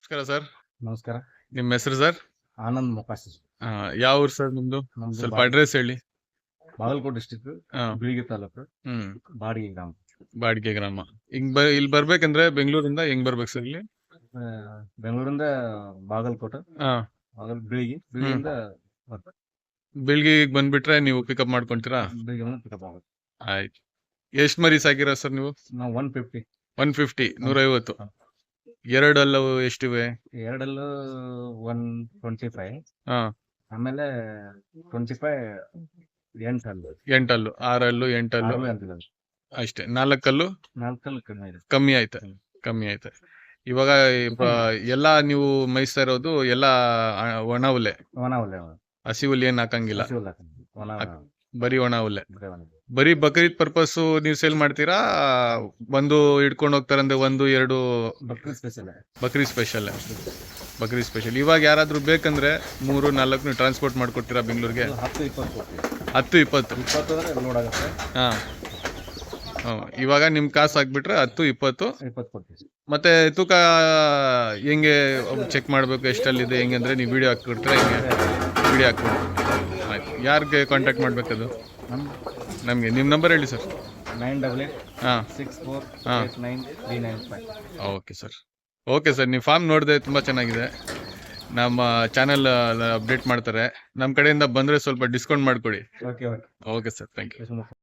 ನಮಸ್ಕಾರ ಸರ್. ನಮಸ್ಕಾರ. ನಿಮ್ಮ ಹೆಸರು ಸರ್? ಆನಂದ್ ಮೊಕಾಸಿ. ಯಾವ ಊರು ಸರ್ ನಿಮ್ದು? ನಮ್ದು ಸ್ವಲ್ಪ ಅಡ್ರೆಸ್ ಹೇಳಿ. ಬಾಗಲಕೋಟೆ ಡಿಸ್ಟಿಕ್ ಹಾ. ಬೀಳಿಗಿ ತಾಲೂಕು ಹ್ಮ್ ಬಾಡಿಗೆ ಗ್ರಾಮ. ಬಾಡಿಗೆ ಗ್ರಾಮ. ಇಲ್ಲಿ ಬರ್ಬೇಕಂದ್ರೆ ಬೆಂಗಳೂರಿಂದ ಹೆಂಗ್ ಬರ್ಬೇಕು ಸರ್ ಇಲ್ಲಿ? ಆ, ಬೆಂಗಳೂರಿಂದ ಬಾಗಲಕೋಟೆ ಹಾ. ಬೀಳಿಗಿಂದ ಬೆಳಿಗ್ಗೆ ಬಂದ್ಬಿಟ್ರೆ ನೀವು ಪಿಕಪ್ ಮಾಡ್ಕೊಂತೀರಾ? ಬೀಳಿಗೆ ಪಿಕಪ್ ಆಗುತ್ತೆ. ಆಯ್ತು. ಎಷ್ಟ್ ಮರಿ ಸಾಕಿರ ಸರ್ ನೀವು? ನಾವು 150 150 150. ಎರಡಲ್ಲೂ ಎಷ್ಟಿವೆ? ಎರಡಲ್ಲೂ 125. ಹಾ. ಆಮೇಲೆ 25 ಎಂಟಲ್ಲು 8 ಹಲ್ಲು, 6 ಹಲ್ಲು, 8 ಹಲ್ಲು ಅಂತಿಲ್ಲ, ಅಷ್ಟೇ. 4 ಹಲ್ಲು ನಾಲ್ಕಲ್ಲಿ ಕಡಿಮೆ ಇದೆ. ಕಮ್ಮಿ ಆಯ್ತು. ಇವಾಗ ಎಲ್ಲಾ ನೀವು ಮೇಯಿಸ್ತಾ ಇರೋದು ಎಲ್ಲಾ ಒಣ ಹುಲ್ಲೆ, ಒಣ ಹುಲ್ಲೆ, ಹಸಿ ಹುಲ್ಲು ಏನ್ ಹಾಕಂಗಿಲ್ಲ, ಹಸಿ ಹುಲ್ಲು ಹಾಕಂಗಿಲ್ಲ. ಒಣ ಬರೀ ಒಣ ಹುಲ್ಲೆ. ಬರೀ ಒಣ. ಬರೀ ಬಕ್ರೀದ್ ಪರ್ಪಸ್ ನೀವು ಸೇಲ್ ಮಾಡ್ತೀರಾ? ಬಂದು ಹಿಡ್ಕೊಂಡು ಹೋಗ್ತಾರಂದ್ರೆ 1-2 ಬಕ್ರೀದ್ ಸ್ಪೆಷಲ್. ಬಕ್ರೀದ್ ಸ್ಪೆಷಲ್. ಇವಾಗ ಯಾರಾದ್ರೂ ಬೇಕಂದ್ರೆ 3-4 ನೀವು ಟ್ರಾನ್ಸ್ಪೋರ್ಟ್ ಮಾಡ್ಕೊಡ್ತೀರಾ ಬೆಂಗಳೂರಿಗೆ? 10-20 ಕೊಡ್ತೀವಿ. 10-20 20 ಲೋಡ್ ಆಗುತ್ತೆ. ಹಾ. ಇವಾಗ ನಿಮ್ ಕಾಸು ಹಾಕ್ಬಿಟ್ರೆ 10-20. 20 ಕೊಡ್ತೀವಿ. ಮತ್ತೆ ತೂಕ ಹೆಂಗೆ ಚೆಕ್ ಮಾಡ್ಬೇಕು ಎಷ್ಟಲ್ಲಿದೆ ಹೆಂಗೆ ಅಂದ್ರೆ ನೀವು ವಿಡಿಯೋ ಹಾಕ್ಕೊಡ್ತೀರಾ? ಹೆಂಗೆ ವಿಡಿಯೋ ಹಾಕ್ಬಿಟ್ಟು ಆಯ್ತು. ಯಾರಿಗೆ ಕಾಂಟ್ಯಾಕ್ಟ್ ಮಾಡ್ಬೇಕದು? ನಮಗೆ ನಿಮ್ಮ ನಂಬರ್ ಹೇಳಿ ಸರ್. 9864893995. Okay sir. ನೀವು ಫಾರ್ಮ್ ನೋಡಿದೆ, ತುಂಬ ಚೆನ್ನಾಗಿದೆ. ನಮ್ಮ ಚಾನಲ್ ಅಪ್ಡೇಟ್ ಮಾಡ್ತಾರೆ. ನಮ್ಮ ಕಡೆಯಿಂದ ಬಂದರೆ ಸ್ವಲ್ಪ ಡಿಸ್ಕೌಂಟ್ ಮಾಡಿಕೊಡಿ. Okay okay sir, thank you.